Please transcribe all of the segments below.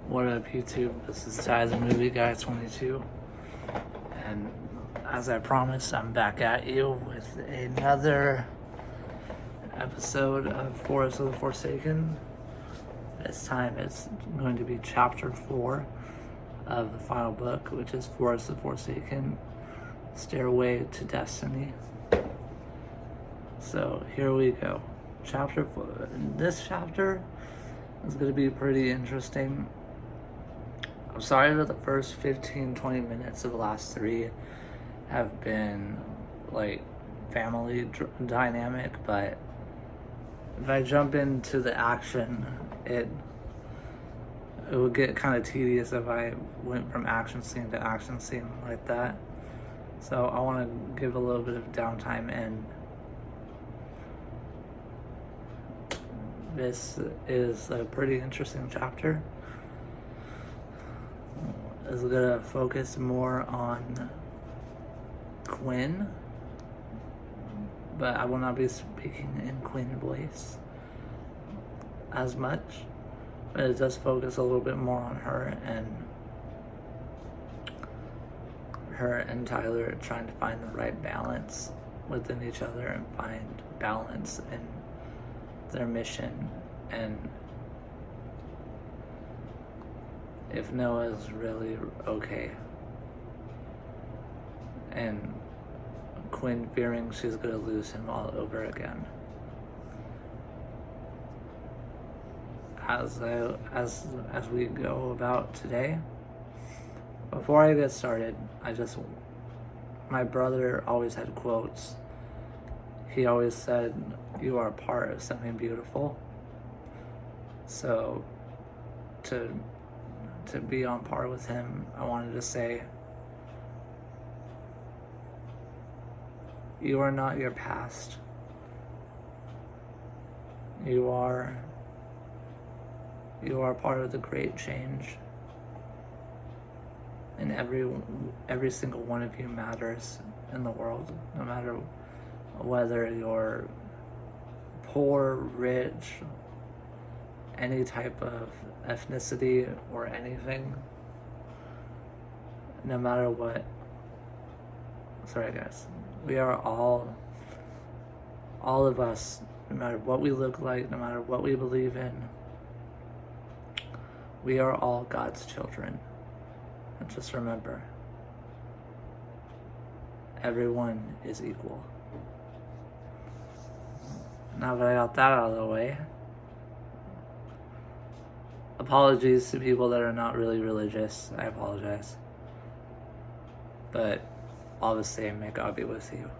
What up, YouTube? This is Ty the Movie Guy 22, and as I promised, I'm back at you with another episode of Forrest of the Forsaken. This time it's going to be chapter 4 of the final book, which is Forrest of the Forsaken, Stairway to Destiny. So here we go. Chapter 4. This chapter is going to be pretty interesting. I'm sorry that the first 15-20 minutes of the last 3 have been like family dynamic, but if I jump into the action, it would get kind of tedious if I went from action scene to action scene like that. So I want to give a little bit of downtime, and this is a pretty interesting chapter. Is gonna focus more on Quinn, but I will not be speaking in Quinn voice as much, but it does focus a little bit more on her and Tyler trying to find the right balance within each other and find balance in their mission, and if Noah's really okay, and Quinn fearing she's gonna lose him all over again. As we go about today, before I get started, my brother always had quotes. He always said, "You are part of something beautiful." So to be on par with him, I wanted to say, you are not your past. You are part of the great change. And every single one of you matters in the world, no matter whether you're poor, rich, any type of ethnicity or anything. No matter what. Sorry guys. We are all of us, no matter what we look like, no matter what we believe in, we are all God's children. And just remember, everyone is equal. Now that I got that out of the way, apologies to people that are not really religious. I apologize. But all the same, may God be with you.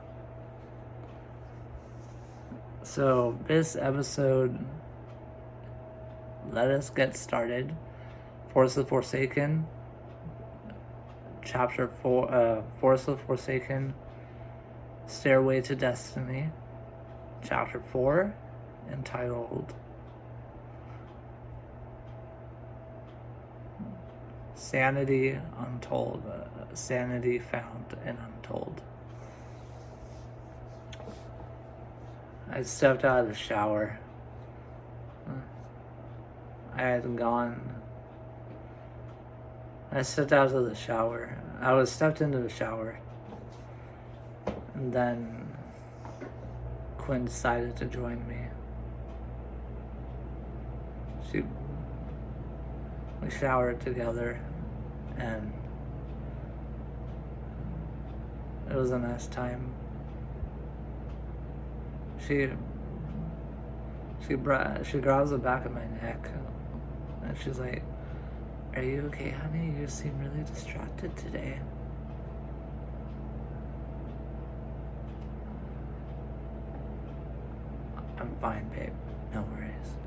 So this episode, let us get started. Forrest of the Forsaken, chapter 4, Forrest of the Forsaken, Stairway to Destiny, chapter 4, entitled Sanity Untold, Sanity Found and Untold. I stepped out of the shower. I stepped out of the shower. I stepped into the shower, and then Quinn decided to join me. We showered together, and it was a nice time. She grabs the back of my neck, and she's like, "Are you okay, honey? You seem really distracted today." "I'm fine, babe. No worries."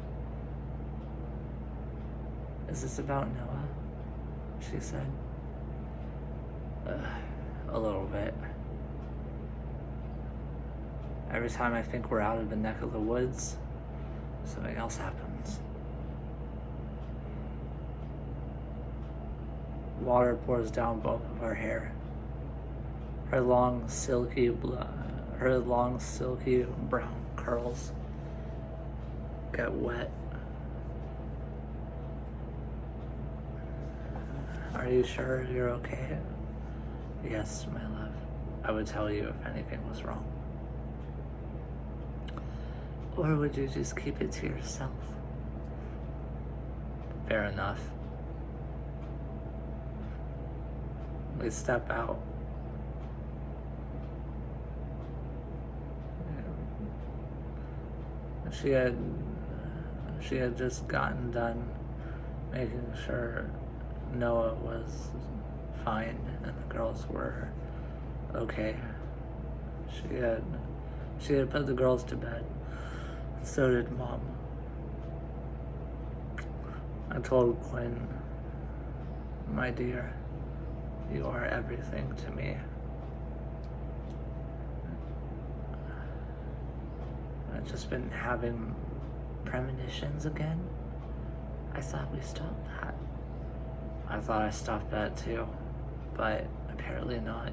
"Is this about Noah?" she said. A little bit. Every time I think we're out of the neck of the woods, something else happens. Water pours down both of our hair. Her long, silky brown curls get wet. Are you sure you're okay? Yes, my love. I would tell you if anything was wrong. Or would you just keep it to yourself? Fair enough. We step out. She had just gotten done making sure Noah was fine and the girls were okay. She had put the girls to bed. So did Mom. I told Quinn, my dear, you are everything to me. I've just been having premonitions again. I thought we stopped that. I thought I stopped that too, but apparently not.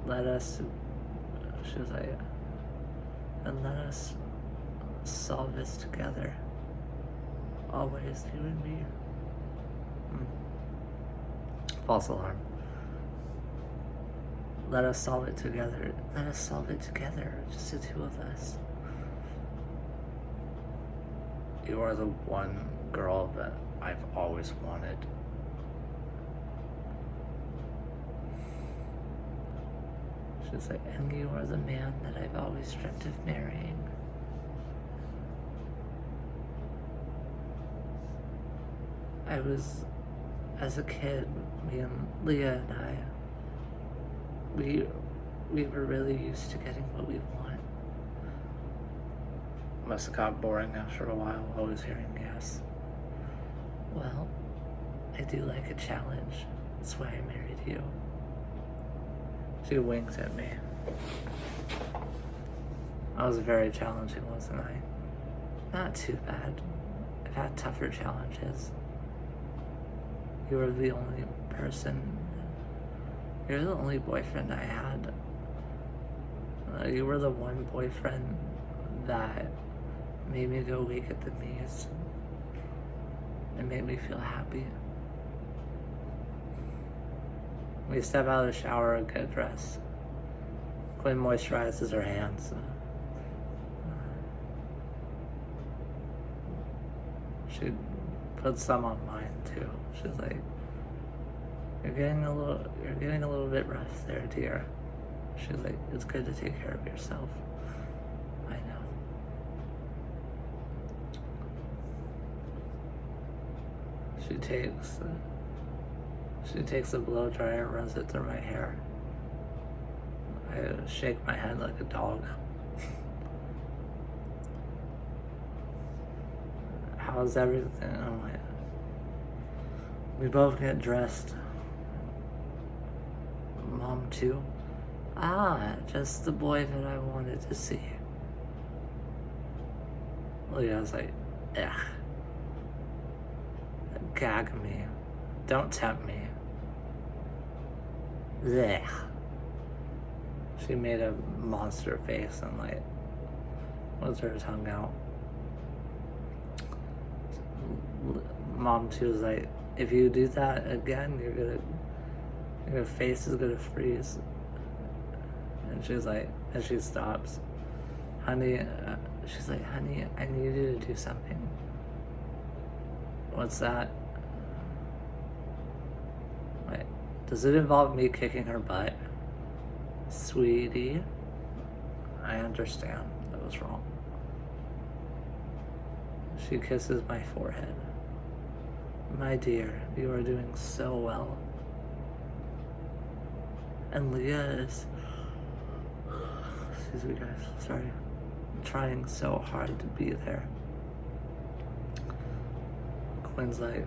She was like, and let us solve this together. Always, you and me. False alarm. Let us solve it together. Let us solve it together, just the two of us. You are the one girl that I've always wanted. She's like, and you are the man that I've always dreamt of marrying. As a kid, me and Leah and I, we were really used to getting what we want. Must have got boring after a while, always hearing yes. Well, I do like a challenge. That's why I married you. She winked at me. I was very challenging, wasn't I? Not too bad. I've had tougher challenges. You were the only you're the only boyfriend I had. You were the one boyfriend that made me go weak at the knees and made me feel happy. We step out of the shower and get dressed. Quinn moisturizes her hands. She puts some on mine too. She's like, You're getting a little bit rough there, dear. She's like, it's good to take care of yourself. I know. She takes a blow dryer and runs it through my hair. I shake my head like a dog. How's everything? I'm like, we both get dressed. Mom too? Just the boy that I wanted to see. Leah was like, ugh. Gag me. Don't tempt me. Blech. She made a monster face and like, was her tongue out. Mom too was like, if you do that again, your face is gonna freeze. And she's like, and she stops. Honey, she's like, honey, I need you to do something. What's that? Wait, does it involve me kicking her butt? Sweetie, I understand. That was wrong. She kisses my forehead. My dear, you are doing so well. And Leah is, excuse me guys, sorry, trying so hard to be there. Quinn's like,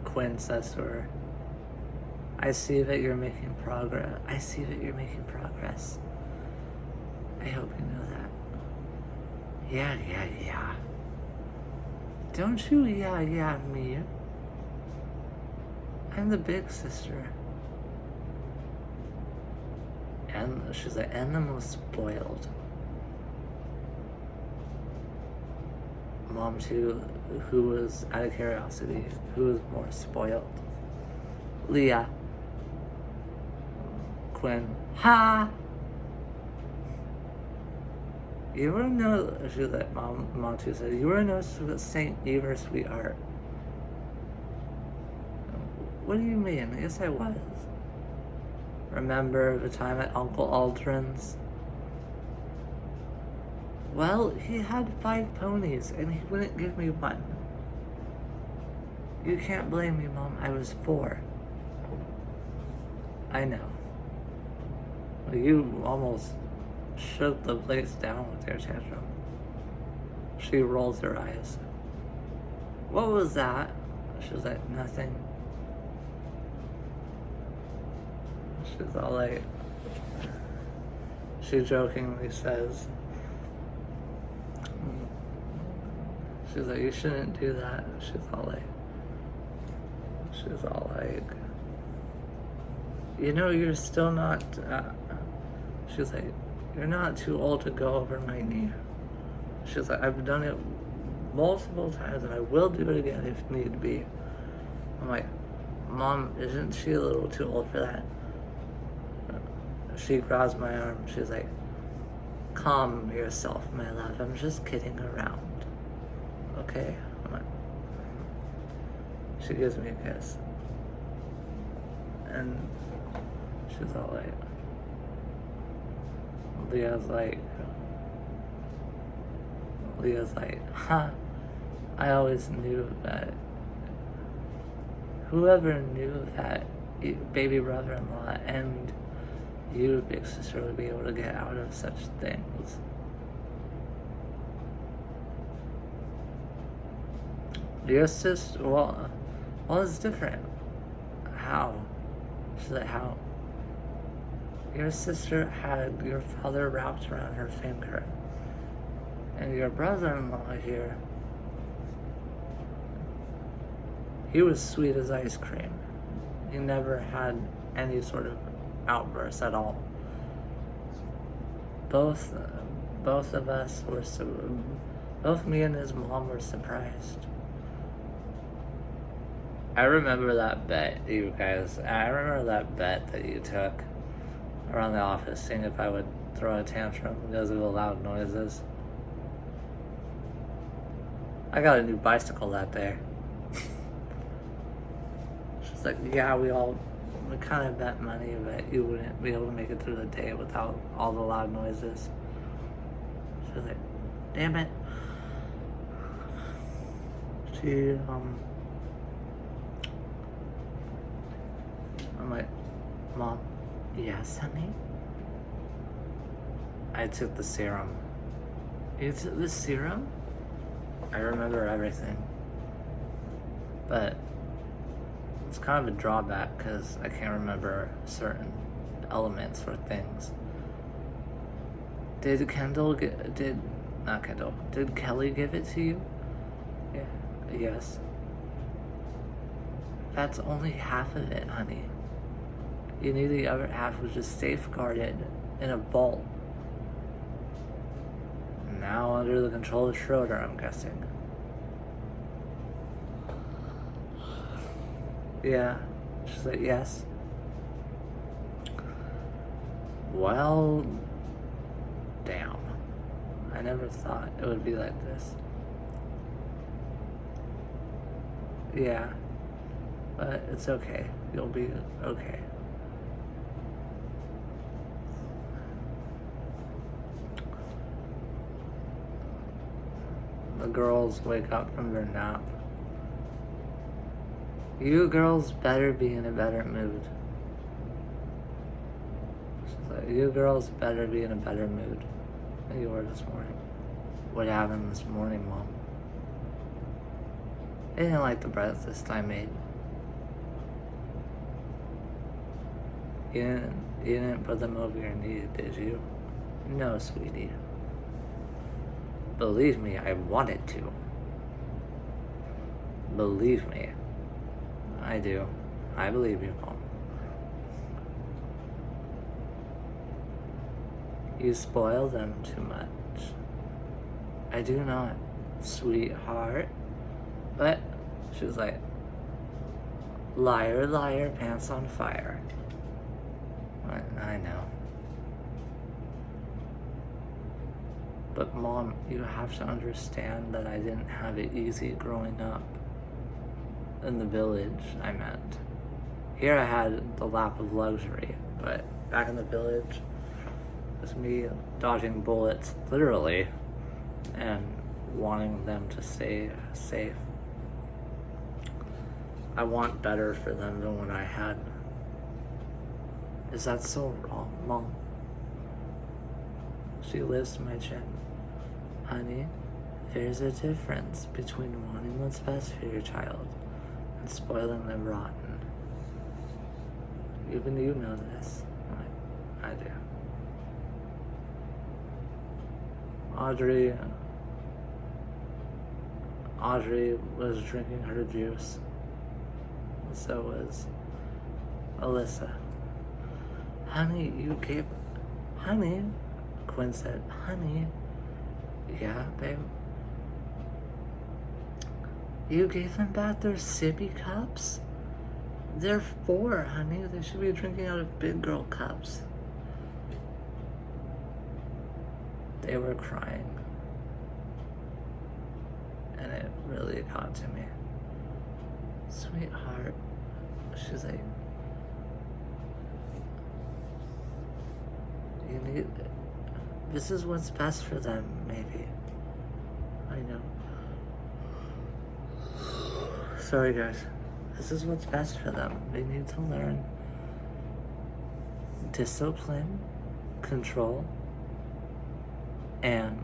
Quinn says to her, I see that you're making progress. I see that you're making progress. I hope you know that. Yeah. Don't you yeah me. I'm the big sister. And she's like, and the most spoiled. Mom too, who was, out of curiosity, who was more spoiled? Leah. Quinn. Ha! You were no, she was like, Mom too said, you were no Saint Ever, sweetheart. What do you mean? Yes, I was. Remember the time at Uncle Aldrin's? Well, he had 5 ponies, and he wouldn't give me one. You can't blame me, Mom. I was 4. I know. You almost shook the place down with your tantrum. She rolls her eyes. What was that? She was like, nothing. She's all like, she jokingly says, she's like, you shouldn't do that. She's all like, you know, you're still not, she's like, you're not too old to go over my knee. She's like, I've done it multiple times and I will do it again if need be. I'm like, Mom, isn't she a little too old for that? She grabs my arm. She's like, calm yourself, my love. I'm just kidding around. Okay? I'm like, she gives me a kiss. And she's all like, Leah's like, huh, I always knew that, whoever knew that baby brother-in-law and you, big sister, would be able to get out of such things. Your sister, well, it's different. How? She's like, how? Your sister had your father wrapped around her finger. And your brother-in-law here, he was sweet as ice cream. He never had any sort of outbursts at all. Both of us were, both me and his mom were surprised. I remember that bet, you guys. I remember that bet that you took around the office, seeing if I would throw a tantrum because of the loud noises. I got a new bicycle that day. She's like, yeah, we kind of bet money that you wouldn't be able to make it through the day without all the loud noises. She was like, damn it. I'm like, Mom, yes, honey? I took the serum. You took the serum? I remember everything. But it's kind of a drawback because I can't remember certain elements or things. Did Kelly give it to you? Yeah. Yes. That's only half of it, honey. You knew the other half was just safeguarded in a vault. Now under the control of Schröder, I'm guessing. Yeah. She's like, yes. Well, damn. I never thought it would be like this. Yeah. But it's okay. You'll be okay. The girls wake up from their nap. You girls better be in a better mood. She's like, you girls better be in a better mood than you were this morning. What happened this morning, Mom? I didn't like the breakfast I made. You didn't put them over your knee, did you? No, sweetie. Believe me, I wanted to. Believe me. I do. I believe you, Mom. You spoil them too much. I do not. sweetheart. But she was like, liar, liar, pants on fire. I know. But Mom, you have to understand that I didn't have it easy growing up. In the village, I meant. Here I had the lap of luxury, but back in the village, it was me dodging bullets, literally, and wanting them to stay safe. I want better for them than what I had. Is that so wrong, Mom? She lifts my chin. Honey, there's a difference between wanting what's best for your child and spoiling them rotten. Even you know this. I do. Audrey was drinking her juice. So was Alyssa. Honey, Quinn said, honey. Yeah, babe. You gave them back their sippy cups? They're 4, honey. They should be drinking out of big girl cups. They were crying. And it really got to me. Sweetheart. She's like, this is what's best for them, maybe. I know. Sorry, guys. This is what's best for them. They need to learn discipline, control, and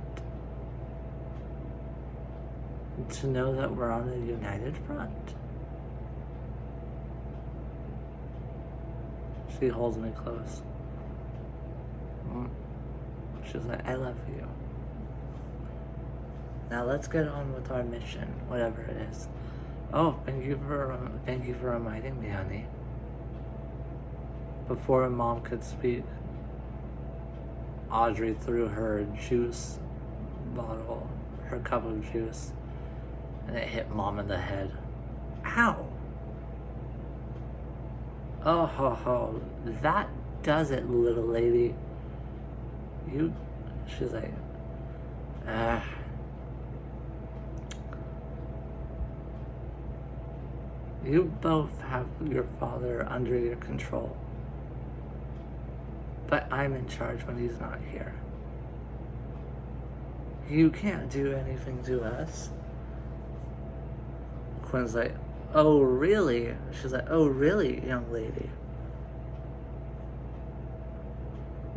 to know that we're on a united front. She holds me close. She's like, I love you. Now let's get on with our mission, whatever it is. Oh, thank you for reminding me, honey. Before Mom could speak, Audrey threw her juice bottle, her cup of juice, and it hit Mom in the head. Ow! Oh ho ho, that does it, little lady. She's like, you both have your father under your control. But I'm in charge when he's not here. You can't do anything to us. Quinn's like, oh really? She's like, oh really, young lady?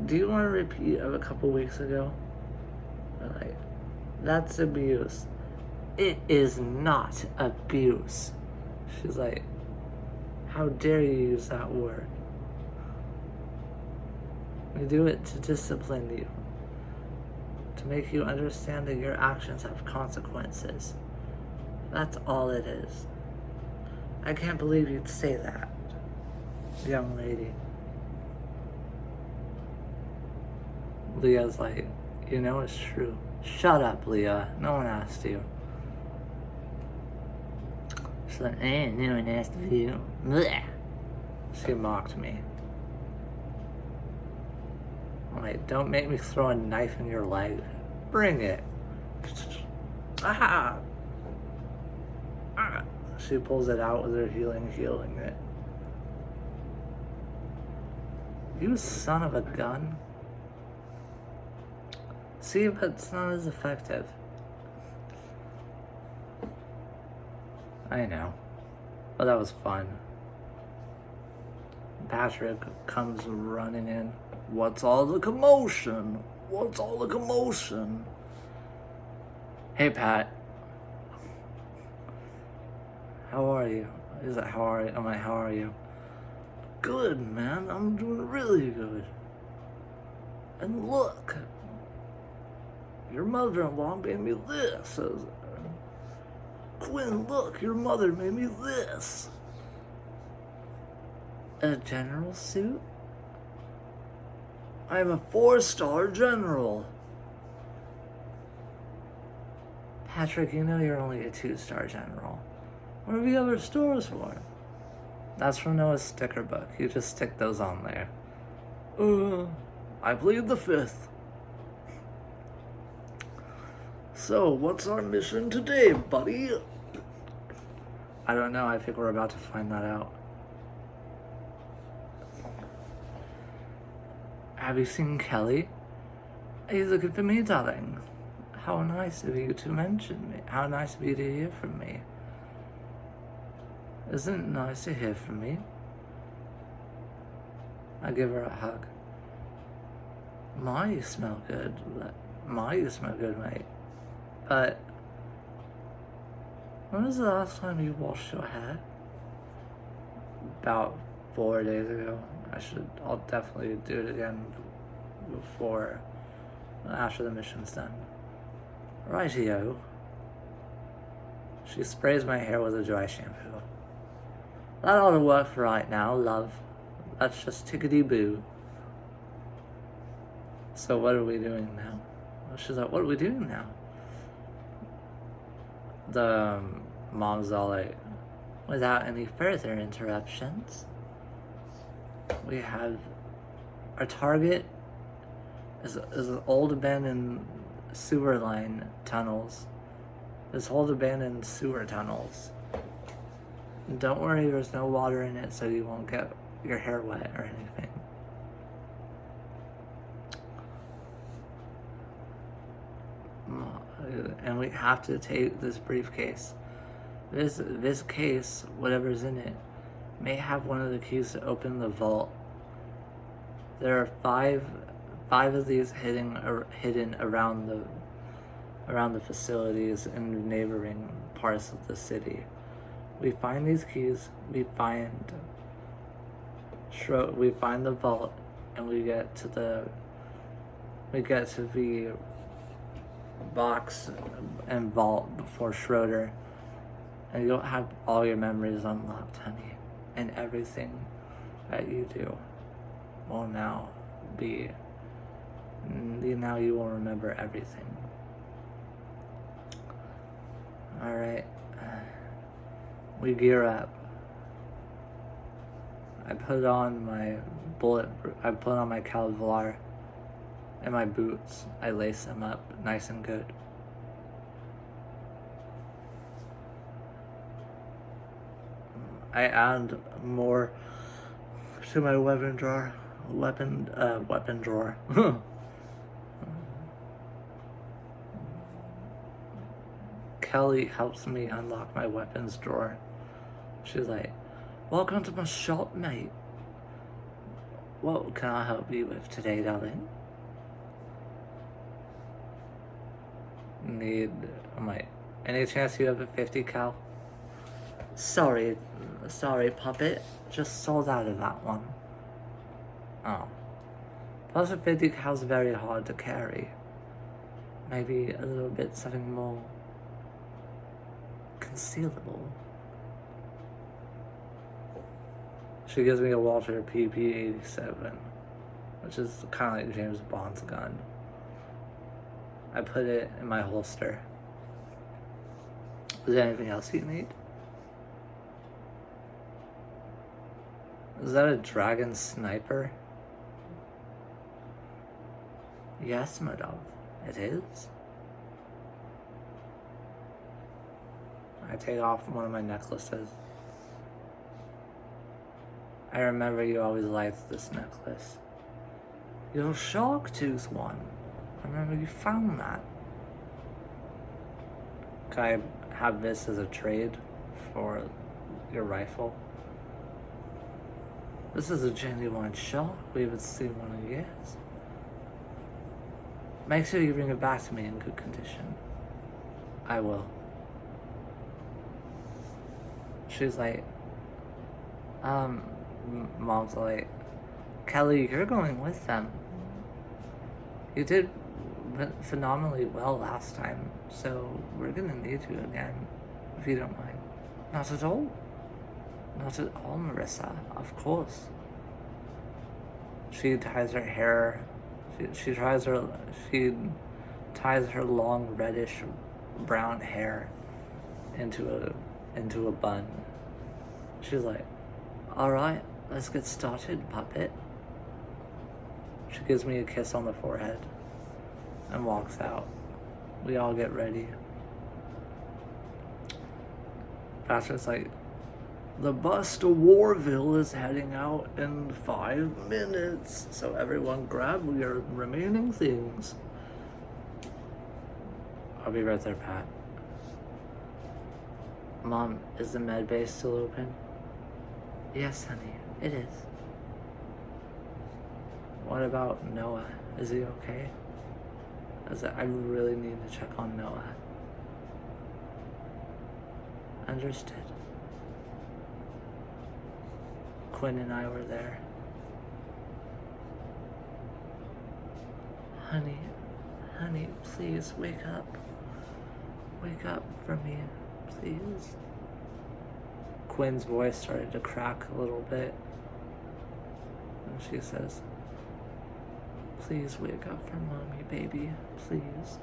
Do you want to repeat of a couple weeks ago? I'm like, that's abuse. It is not abuse. She's like, how dare you use that word? We do it to discipline you, to make you understand that your actions have consequences. That's all it is. I can't believe you'd say that, young lady. Leah's like, you know it's true. Shut up, Leah. No one asked you. She's like, no one asked you. Blech. She mocked me. I'm like, don't make me throw a knife in your leg. Bring it. Ah! Ah! She pulls it out with her healing it. You son of a gun. See, but it's not as effective. I know. But that was fun. Patrick comes running in. What's all the commotion? What's all the commotion? Hey, Pat. How are you? He's like, how are you? I'm like, how are you? Good, man. I'm doing really good. And look. Your mother-in-law made me this. Quinn, look, your mother made me this. A general suit? I'm a 4-star general. Patrick, you know you're only a 2-star general. What are the other stars for? That's from Noah's sticker book. You just stick those on there. I plead the 5th. So, what's our mission today, buddy? I don't know. I think we're about to find that out. Have you seen Kelly? He's looking for me, darling. How nice of you to mention me. How nice of you to hear from me. Isn't it nice to hear from me? I give her a hug. You smell good. You smell good, mate. But when was the last time you washed your hair? About 4 days ago. I'll definitely do it again after the mission's done. Rightio. She sprays my hair with a dry shampoo. That ought to work for right now, love. That's just tickety-boo. So what are we doing now? She's like, what are we doing now? The mom's all like, without any further interruptions, we have our target is an old abandoned sewer line tunnels. This old abandoned sewer tunnels. And don't worry, there's no water in it, so you won't get your hair wet or anything. And we have to take this briefcase. This case, whatever's in it, may have one of the keys to open the vault. There are five of these hidden around the facilities in neighboring parts of the city. We find these keys. We find the vault, and we get to the box and vault before Schröder, and you'll have all your memories unlocked, honey, and everything that you do will now be. Now you will remember everything. All right, we gear up. I put on my Kevlar and my boots. I lace them up nice and good. I add more to my weapon drawer. Weapon drawer. Kelly helps me unlock my weapons drawer. She's like, welcome to my shop, mate. What can I help you with today, darling? I'm like, any chance you have a 50 cal? Sorry, puppet. Just sold out of that one. Oh. Plus a 50 cal's very hard to carry. Maybe a little bit something more concealable. She gives me a Walter PP-87, which is kind of like James Bond's gun. I put it in my holster. Is there anything else you need? Is that a dragon sniper? Yes, madame, it is. I take off one of my necklaces. I remember you always liked this necklace. Your shark tooth one. I remember you found that. Can I have this as a trade for your rifle? This is a genuine shark. We haven't seen one in years. Make sure you bring it back to me in good condition. I will. She's like, Mom's like, Kelly, you're going with them. You did phenomenally well last time, so we're gonna need you again, if you don't mind. Not at all. Not at all, Marissa. Of course. She ties her hair. She ties her long reddish brown hair into a bun. She's like, "All right, let's get started, puppet." She gives me a kiss on the forehead and walks out. We all get ready. Pastor's like, "The bus to Warville is heading out in 5 minutes, so everyone grab your remaining things." I'll be right there, Pat. "Mom, is the med bay still open?" "Yes, honey, it is." "What about Noah? Is he okay?" I really need to check on Noah. Understood. Quinn and I were there. Honey, please wake up. Wake up for me, please." Quinn's voice started to crack a little bit. And she says, "Please wake up for mommy, baby, please.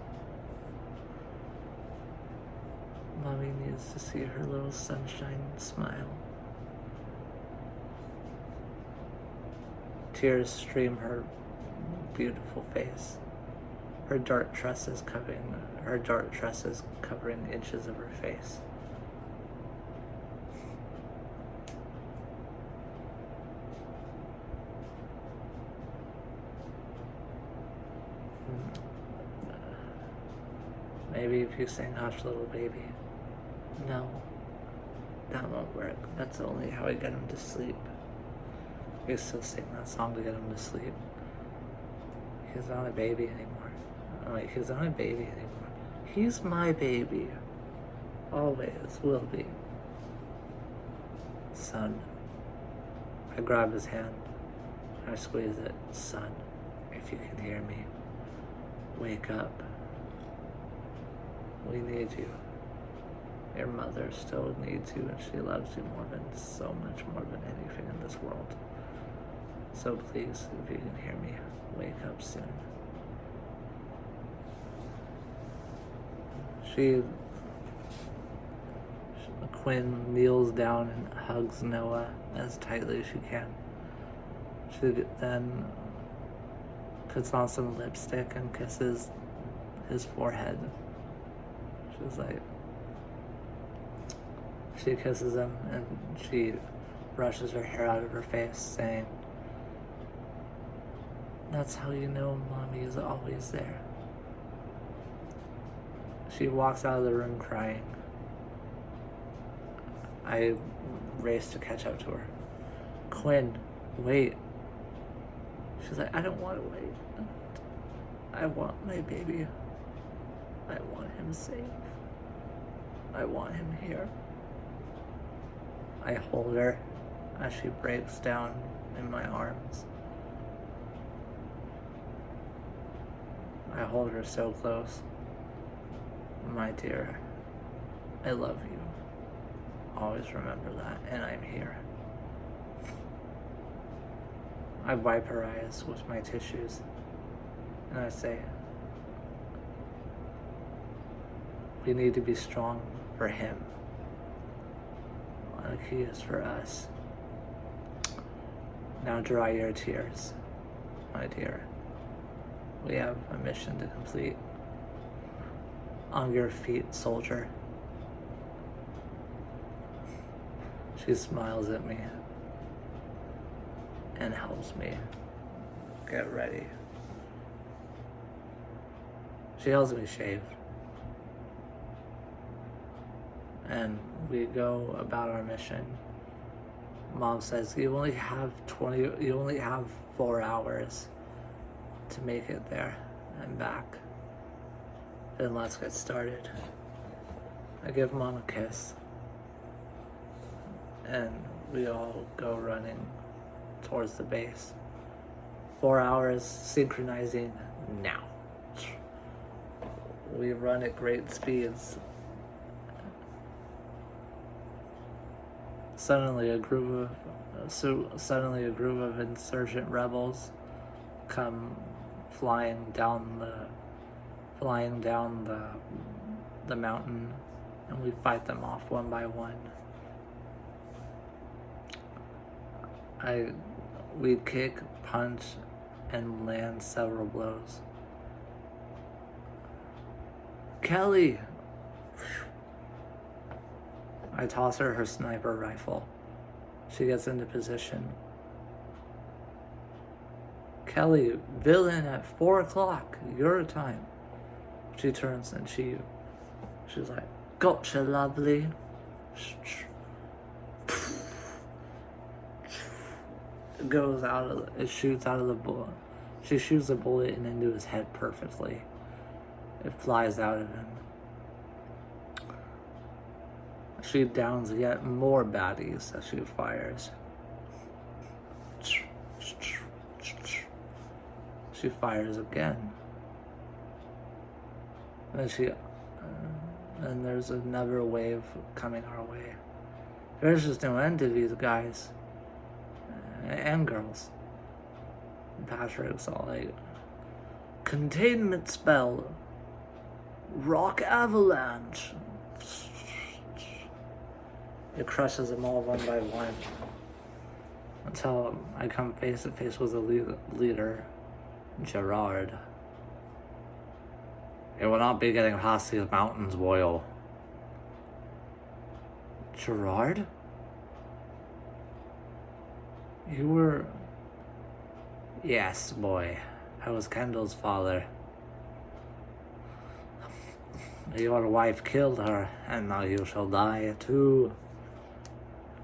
Mommy needs to see her little sunshine smile." Tears stream her beautiful face. Her dark tresses covering inches of her face. Maybe if you sing "Hush Little Baby." No, that won't work. That's only how I get him to sleep. We used to sing that song to get him to sleep. He's not a baby anymore. Wait, he's not a baby anymore. He's my baby. Always will be. Son. I grab his hand. I squeeze it. "Son, if you can hear me, wake up. We need you. Your mother still needs you, and she loves you so much more than anything in this world. So please, if you can hear me, wake up soon." Quinn kneels down and hugs Noah as tightly as she can. She then puts on some lipstick and kisses his forehead. She kisses him and she brushes her hair out of her face, saying, "That's how you know mommy is always there." She walks out of the room crying. I race to catch up to her. "Quinn, wait." She's like, "I don't want to wait. I want my baby. I want him safe. I want him here." I hold her as she breaks down in my arms. I hold her so close. "My dear, I love you. Always remember that, and I'm here." I wipe her eyes with my tissues, and I say, "We need to be strong for him, like he is for us. Now dry your tears, my dear. We have a mission to complete. On your feet, soldier." She smiles at me and helps me get ready. She helps me shave. And we go about our mission. Mom says, you only have 4 hours to make it there and back. Then let's get started. I give Mom a kiss. And we all go running towards the base. 4 hours synchronizing now. We run at great speeds. Suddenly a group of insurgent rebels come flying down the the mountain, and we fight them off one by one. We kick, punch, and land several blows. Kelly! I toss her sniper rifle. She gets into position. Kelly, villain at 4 o'clock, your time. She turns and she's like, gotcha, lovely. It shoots out of the bullet. She shoots a bullet into his head perfectly. It flies out of him. She downs yet more baddies as she fires. She fires again. And there's another wave coming our way. There's just no end to these guys and girls. And Patrick's all like, containment spell, rock avalanche. It crushes them all one by one until I come face to face with the leader, Gerard. It will not be getting past these mountains, Boyle. Gerard? You were... Yes, boy. I was Kendall's father. Your wife killed her, and now you shall die too.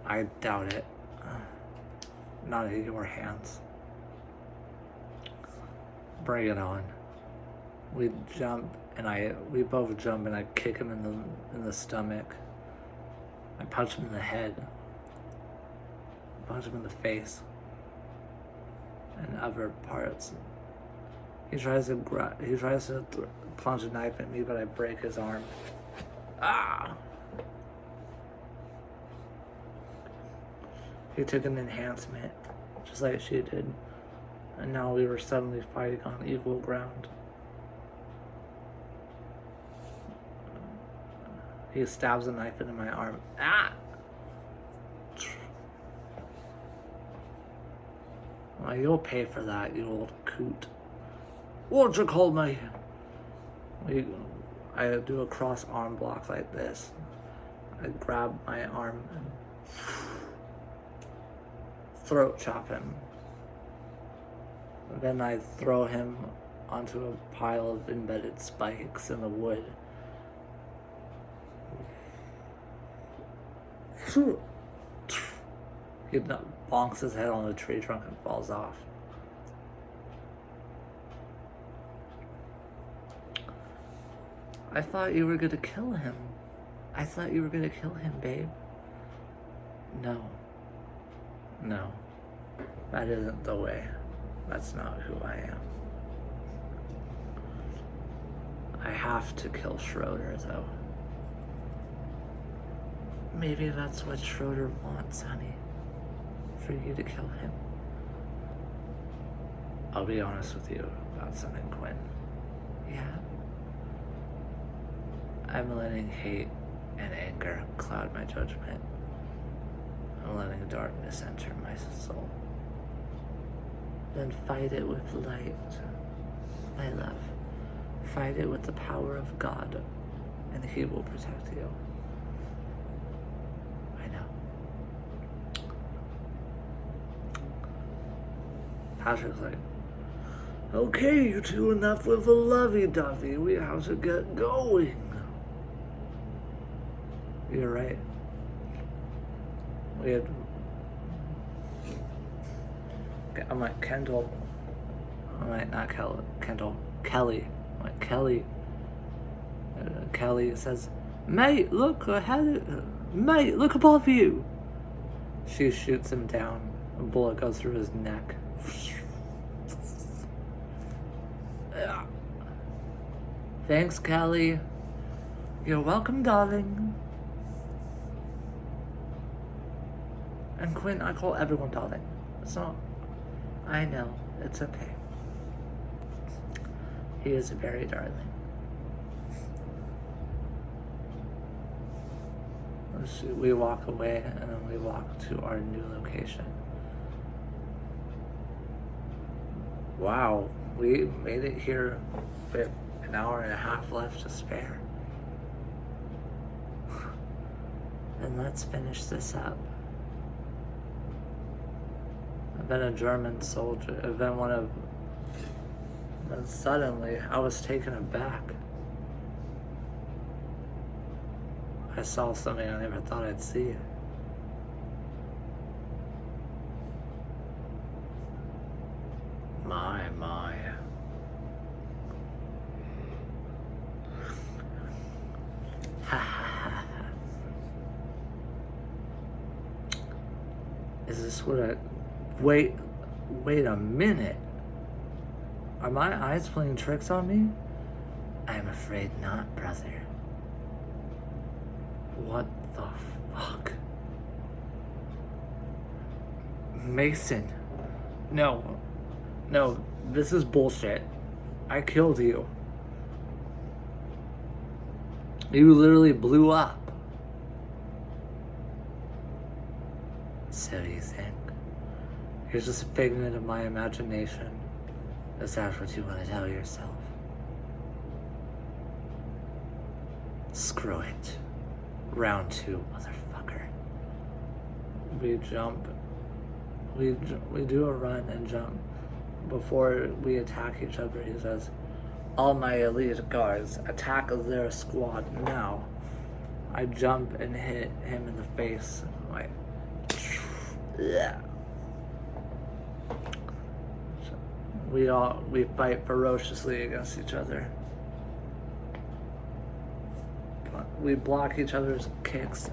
I doubt it. Not in your hands. Bring it on. We both jump and I kick him in the stomach. I punch him in the head. I punch him in the face. And other parts. He tries to plunge a knife at me, but I break his arm. Ah! He took an enhancement, just like she did, and now we were suddenly fighting on equal ground. He stabs a knife into my arm. Ah! Well, you'll pay for that, you old coot. What'd you call me? I do a cross arm block like this. I grab my arm and throat chop him. Then I throw him onto a pile of embedded spikes in the wood. He bonks his head on the tree trunk and falls off. I thought you were gonna kill him. I thought you were gonna kill him, babe. No. No. That isn't the way. That's not who I am. I have to kill Schröder, though. Maybe that's what Schröder wants, honey. For you to kill him. I'll be honest with you about something, Quinn. Yeah? I'm letting hate and anger cloud my judgment. I'm letting darkness enter my soul. Then fight it with light, my love. Fight it with the power of God, and He will protect you. I know. Patrick's like, okay, you two, enough with the lovey-dovey. We have to get going. You're right. I'm like, Kendall. I'm like, not Kendall. Kelly. I'm like, Kelly. Kelly says, mate, look ahead. Mate, look above you. She shoots him down. A bullet goes through his neck. Thanks, Kelly. You're welcome, darling. And Quinn, I call everyone darling. It's not... I know. It's okay. He is very darling. We walk away, and then we walk to our new location. Wow, we made it here with an hour and a half left to spare. And let's finish this up. I've been a German soldier. I've been one of... And suddenly, I was taken aback. I saw something I never thought I'd see. My. Is this what I... Wait a minute. Are my eyes playing tricks on me? I'm afraid not, brother. What the fuck? Mason. No, this is bullshit. I killed you. You literally blew up. So you think? You're just a figment of my imagination. Is that what you want to tell yourself? Screw it. Round 2, motherfucker. We jump. We do a run and jump. Before we attack each other, he says, all my elite guards, attack their squad now. I jump and hit him in the face. Like, yeah. We fight ferociously against each other. We block each other's kicks,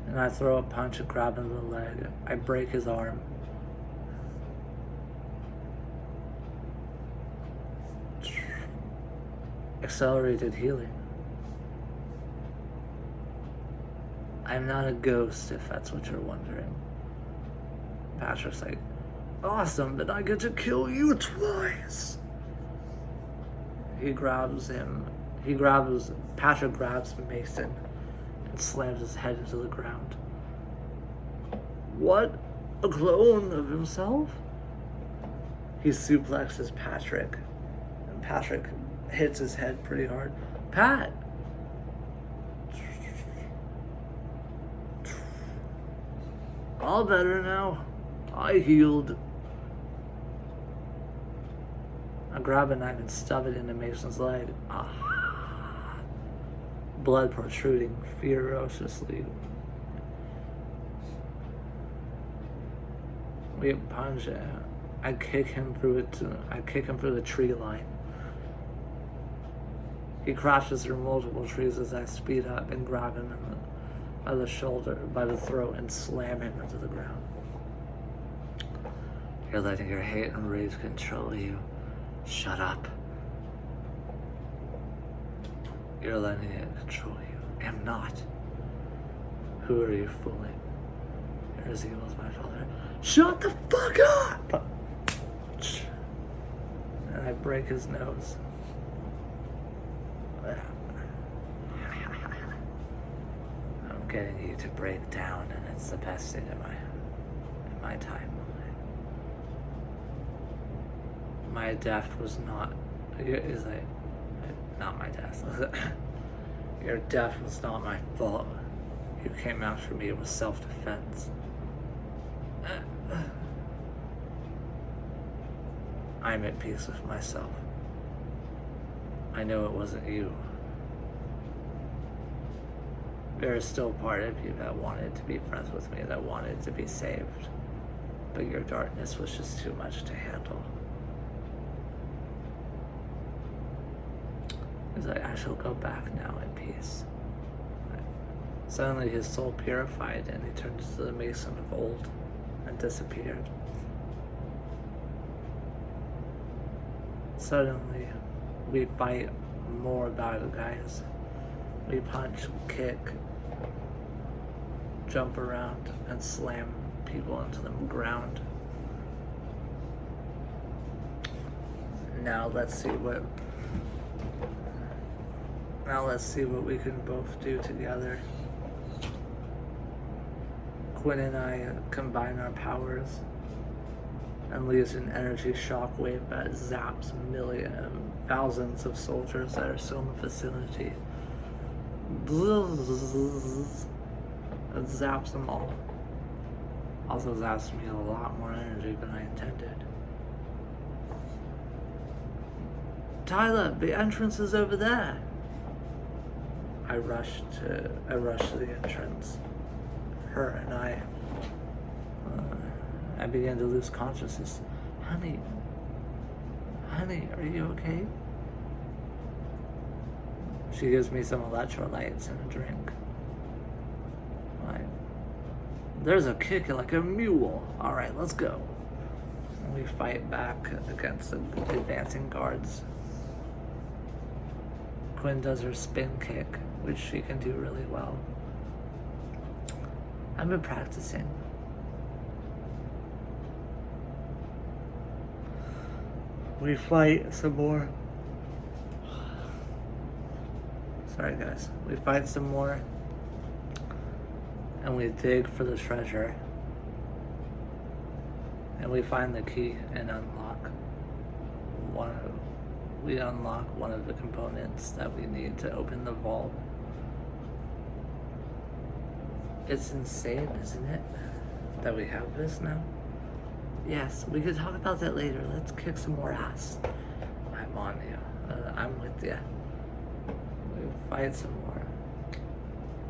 and I throw a punch and grab him in the leg. I break his arm. Accelerated healing. I'm not a ghost, if that's what you're wondering. Patrick's like, awesome, but I get to kill you twice. Patrick grabs Mason and slams his head into the ground. What? A clone of himself? He suplexes Patrick, and Patrick hits his head pretty hard. Pat! All better now. I healed. I grab a knife and stab it into Mason's leg. Blood protruding ferociously. We punch it. I kick him through the tree line. He crashes through multiple trees as I speed up and grab him by the shoulder, by the throat, and slam him into the ground. You're letting your hate and rage control you. Shut up. You're letting it control you. I'm not. Who are you fooling? You're as evil as my father. Shut the fuck up! And I break his nose. I'm getting you to break down, and it's the best thing in my time. My death was not. Is like, not my death. Your death was not my fault. You came after me with self-defense. I'm at peace with myself. I know it wasn't you. There is still part of you that wanted to be friends with me, that wanted to be saved. But your darkness was just too much to handle. He's like, I shall go back now in peace. Suddenly his soul purified, and he turned into the Mason of old and disappeared. Suddenly, we fight more bad guys. We punch, kick, jump around, and slam people into the ground. Now let's see what we can both do together. Quinn and I combine our powers and leaves an energy shockwave that zaps thousands of soldiers that are still in the vicinity. It zaps them all. Also zaps me a lot more energy than I intended. Tyler, the entrance is over there. I rush to the entrance. Her and I began to lose consciousness. Honey, are you okay? She gives me some electrolytes and a drink. There's a kick like a mule. All right, let's go. And we fight back against the advancing guards. Quinn does her spin kick, which she can do really well. I've been practicing. We fight some more. Sorry guys. We fight some more. And we dig for the treasure. And we find the key and unlock one of the components that we need to open the vault. It's insane, isn't it? That we have this now? Yes, we could talk about that later. Let's kick some more ass. I'm on you. I'm with you. We fight some more.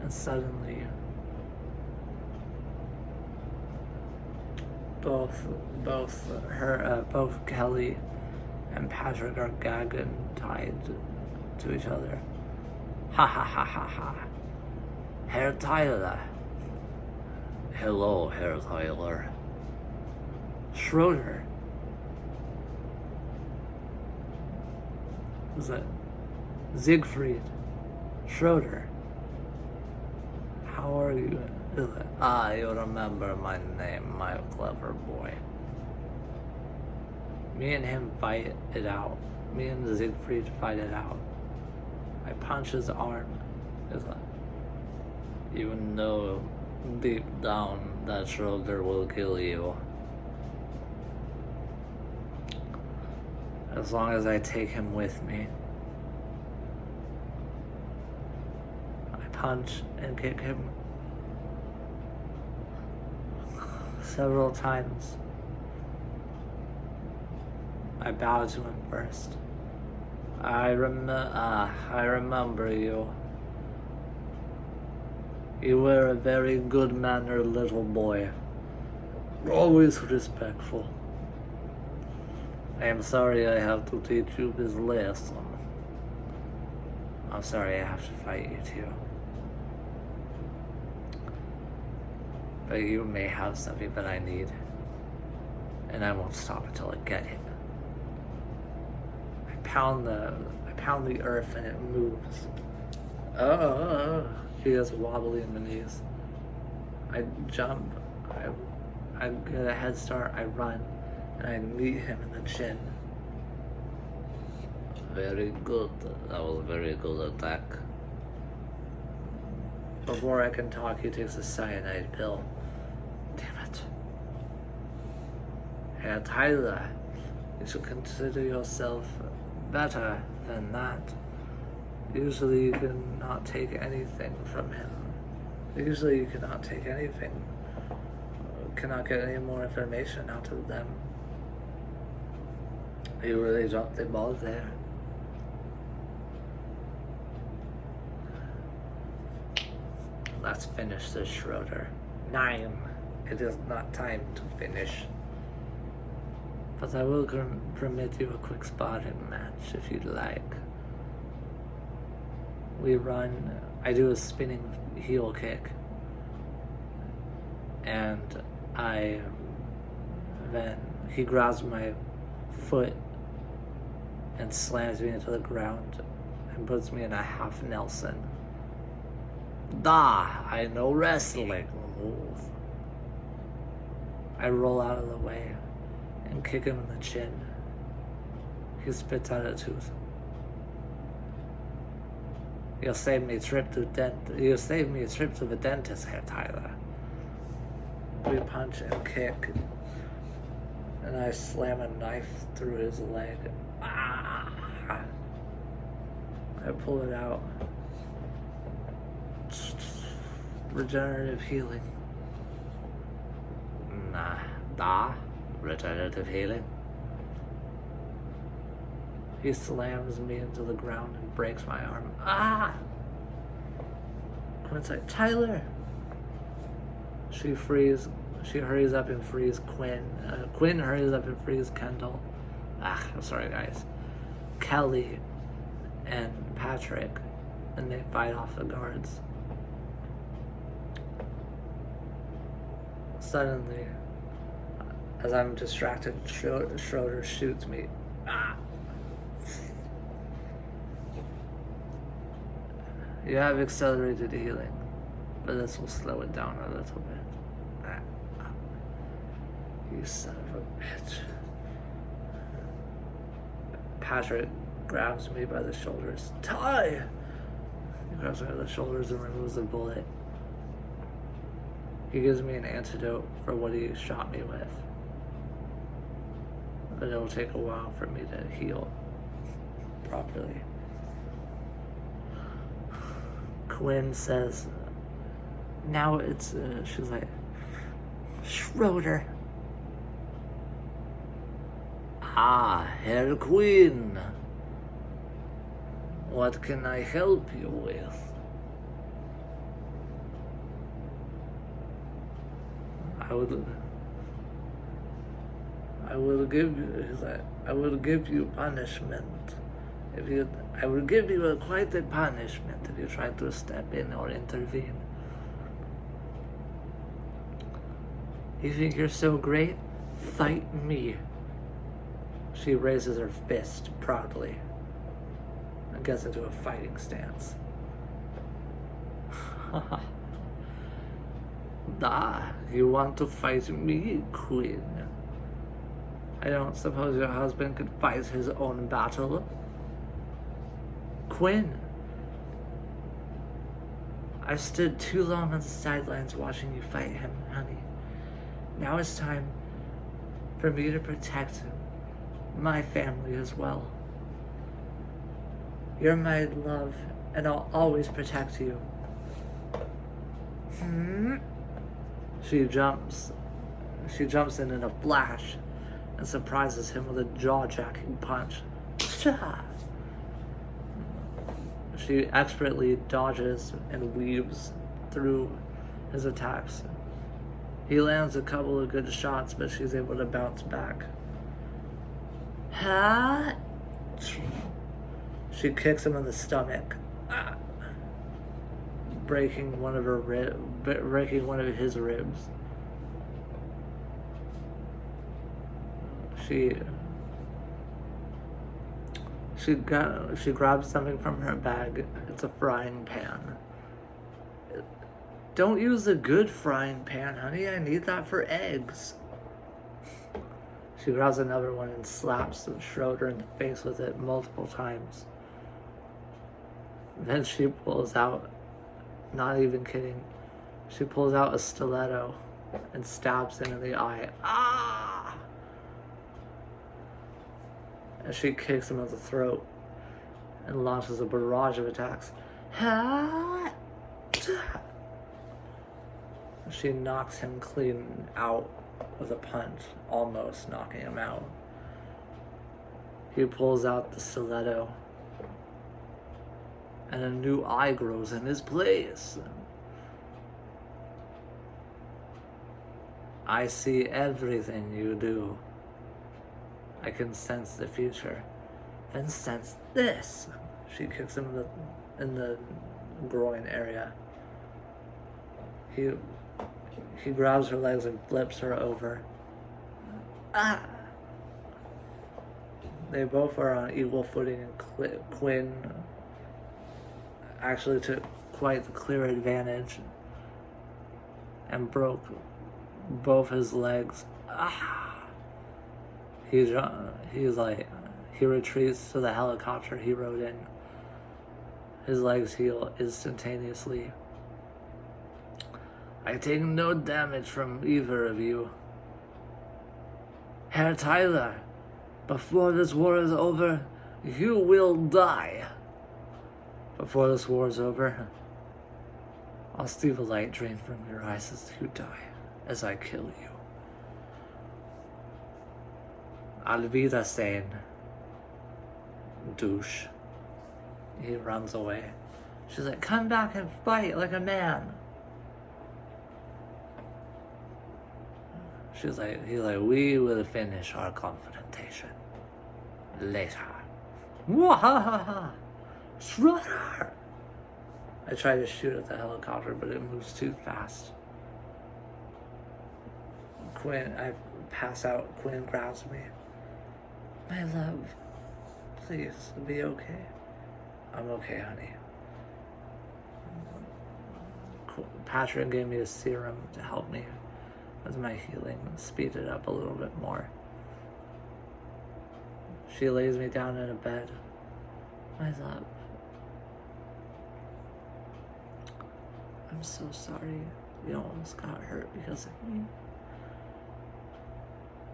And suddenly, both Kelly and Patrick are gagging tied to each other. Ha ha ha ha ha. Herr Tyler. Hello, Herr Tyler. Schröder. Who's that? Siegfried. Schröder. How are you? You remember my name, my clever boy. Me and him fight it out. Me and Siegfried fight it out. I punch his arm. You know deep down that Schröder will kill you. As long as I take him with me. I punch and kick him several times. I bow to him first. I remember you. You were a very good-mannered little boy. Always respectful. I am sorry I have to teach you this lesson. I'm sorry I have to fight you too. But you may have something that I need. And I won't stop until I get it. I pound the earth and it moves. He is wobbly in the knees. I jump. I get a head start. I run. And I meet him in the chin. Very good. That was a very good attack. Before I can talk, he takes a cyanide pill. Damn it. Herr Tyler, you should consider yourself better than that. Usually you cannot take anything from him. Usually you cannot take anything. Cannot get any more information out of them. You really dropped the ball there. Let's finish this, Schröder. 9. It is not time to finish. But I will permit you a quick sparring match if you'd like. We run. I do a spinning heel kick. And then he grabs my foot and slams me into the ground and puts me in a half Nelson. I know wrestling move. I roll out of the way and kick him in the chin. He spits out a tooth. You'll save me a trip to the dentist, Herr Tyler. We punch and kick, and I slam a knife through his leg. Ah! I pull it out. Regenerative healing. Regenerative healing. He slams me into the ground and breaks my arm. Ah! Quinn's like, Tyler! She hurries up and frees Quinn. Quinn hurries up and frees Kendall. I'm sorry, guys. Kelly and Patrick. And they fight off the guards. Suddenly, as I'm distracted, Schröder shoots me. Ah! You have accelerated healing, but this will slow it down a little bit. You son of a bitch. Patrick grabs me by the shoulders. Ty! He grabs me by the shoulders and removes the bullet. He gives me an antidote for what he shot me with. But it'll take a while for me to heal properly. Quinn says, now it's, she's like, Schröder. Herr Quinn. What can I help you with? I will give you, he's like, I will give you punishment. I will give you quite a punishment if you try to step in or intervene. You think you're so great? Fight me. She raises her fist proudly and gets into a fighting stance. You want to fight me, Quinn? I don't suppose your husband could fight his own battle? Quinn, I've stood too long on the sidelines watching you fight him, honey. Now it's time for me to protect my family as well. You're my love, and I'll always protect you. She jumps in a flash and surprises him with a jaw-jacking punch. She expertly dodges and weaves through his attacks. He lands a couple of good shots, but she's able to bounce back. She kicks him in the stomach, breaking one of his ribs. She grabs something from her bag. It's a frying pan. Don't use a good frying pan, honey. I need that for eggs. She grabs another one and slaps Schröder in the face with it multiple times. Then she pulls out, not even kidding, she pulls out a stiletto and stabs him in the eye. And she kicks him in the throat and launches a barrage of attacks. She knocks him clean out with a punch, almost knocking him out. He pulls out the stiletto, and a new eye grows in his place. I see everything you do. I can sense the future. Then sense this. She kicks him in the groin area. He grabs her legs and flips her over. They both are on equal footing, and Quinn actually took quite the clear advantage and broke both his legs. He retreats to the helicopter he rode in. His legs heal instantaneously. I take no damage from either of you. Herr Tyler, before this war is over, you will die. Before this war is over, I'll steal the light drain from your eyes as you die, as I kill you. Auf Wiedersehen, douche. He runs away. She's like, come back and fight like a man. He's like, we will finish our confrontation later. Wahahaha! Schröder! I try to shoot at the helicopter, but it moves too fast. Quinn, I pass out. Quinn grabs me. My love, please be okay. I'm okay, honey. Patrick gave me a serum to help me with my healing, speed it up a little bit more. She lays me down in a bed. My love, I'm so sorry you almost got hurt because of me.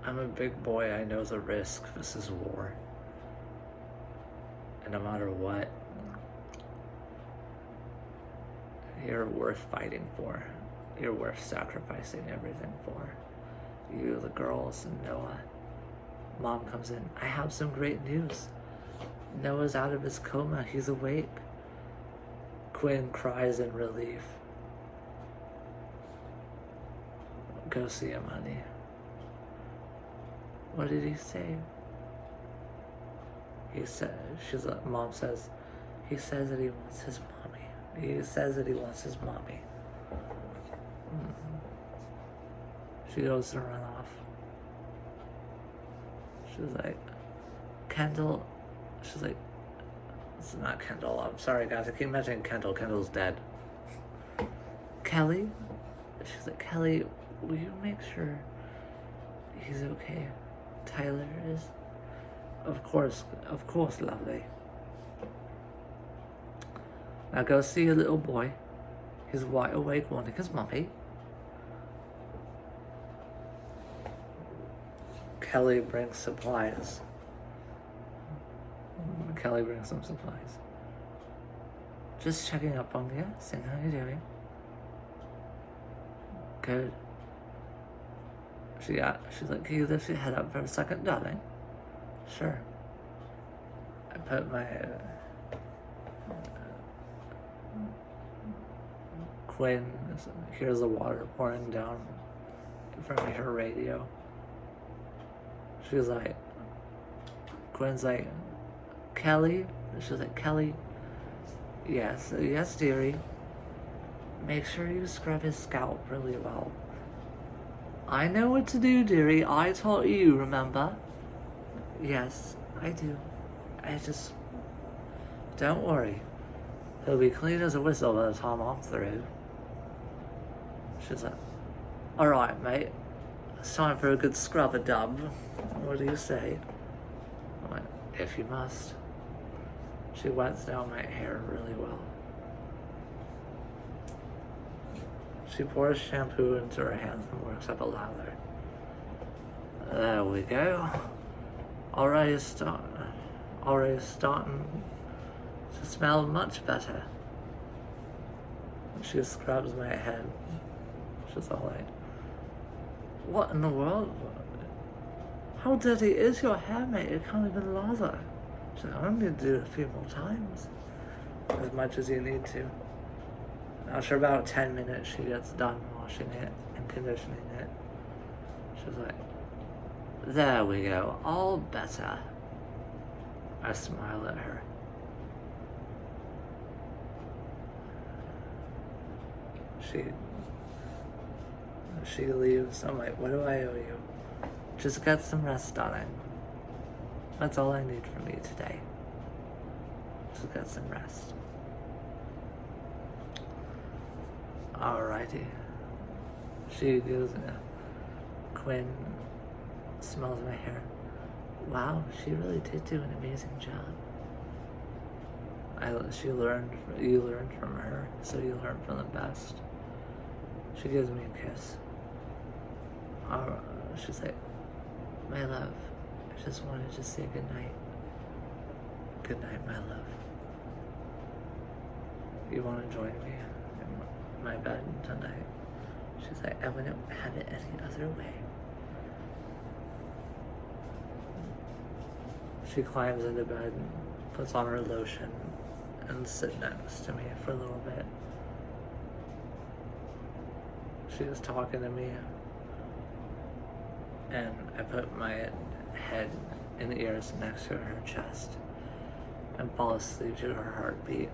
I'm a big boy, I know the risk. This is war. And no matter what, you're worth fighting for. You're worth sacrificing everything for. You, the girls, and Noah. Mom comes in. I have some great news. Noah's out of his coma. He's awake. Quinn cries in relief. Go see him, honey. What did he say? He said, Mom says, he says that he wants his mommy. He says that he wants his mommy. She goes to run off. She's like, Kendall. She's like, it's not Kendall. I'm sorry, guys. I keep mentioning Kendall. Kendall's dead. Kelly? She's like, Kelly, will you make sure he's okay? Tyler is? Of course, lovely. Now go see your little boy. He's wide awake wanting his mommy. Kelly brings supplies. Kelly brings some supplies. Just checking up on you, seeing how you're doing. Good. She's like, can you lift your head up for a second, darling? Sure. I put my Quinn hears the water pouring down from her radio. She's like, Quinn's like, Kelly? She's like, Kelly, yes, dearie. Make sure you scrub his scalp really well. I know what to do, dearie. I taught you, remember? Yes, I do. Don't worry. He'll be clean as a whistle by the time I'm through. She's like, alright, mate. It's time for a good scrub-a-dub. What do you say? I'm like, if you must. She wets down my hair really well. She pours shampoo into her hands and works up a lather. There we go. Already starting to smell much better. She scrubs my head. She's all like, what in the world? How dirty is your hair, mate? It can't even lather. She's like, I'm going to do it a few more times. As much as you need to. After about 10 minutes, she gets done washing it and conditioning it. She's like, there we go, all better. I smile at her. She leaves. I'm like, what do I owe you? Just get some rest, darling. That's all I need from you today. Just get some rest. Alrighty. She goes, Quinn smells my hair. Wow, she really did do an amazing job. You learned from her, so you learned from the best. She gives me a kiss. She's like, my love, I just wanted to say goodnight. Good night, my love. You want to join me in my bed tonight? She's like, I wouldn't have it any other way. She climbs into bed, puts on her lotion, and sits next to me for a little bit. She was talking to me, and I put my head in the ears next to her chest and fall asleep to her heartbeat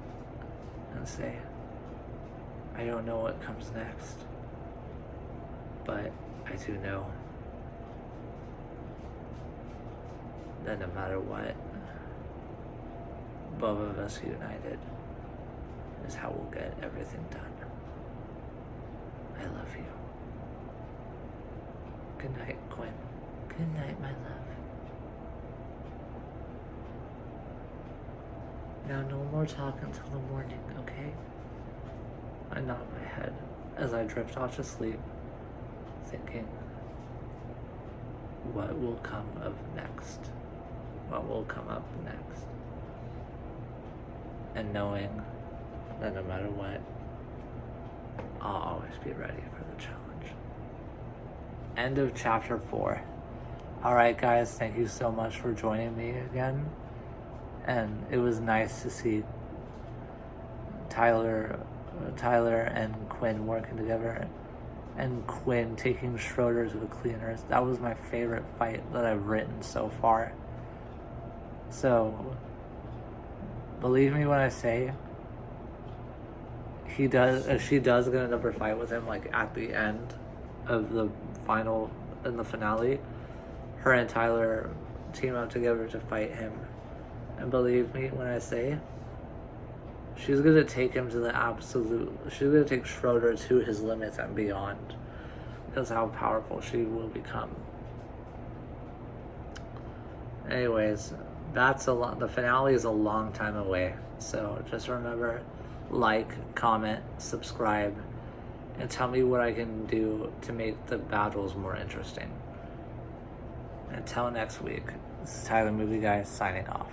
and say, I don't know what comes next, but I do know that no matter what, both of us united is how we'll get everything done. I love you. Good night, Quinn. Good night, my love. Now no more talk until the morning, okay? I nod my head as I drift off to sleep, thinking, what will come of next? What will come up next? And knowing that no matter what, I'll always be ready for the challenge. End of chapter 4. Alright guys, thank you so much for joining me again. And it was nice to see Tyler and Quinn working together, and Quinn taking Schröder to the cleaners. That was my favorite fight that I've written so far. So, believe me when I say, she does get another fight with him, like at the end of the finale. Her and Tyler team up together to fight him. And believe me when I say, she's gonna take him to the absolute, she's gonna take Schröder to his limits and beyond. Because how powerful she will become. Anyways, the finale is a long time away. So just remember, like, comment, subscribe, and tell me what I can do to make the battles more interesting. Until next week, this is Tyler Movie Guy signing off.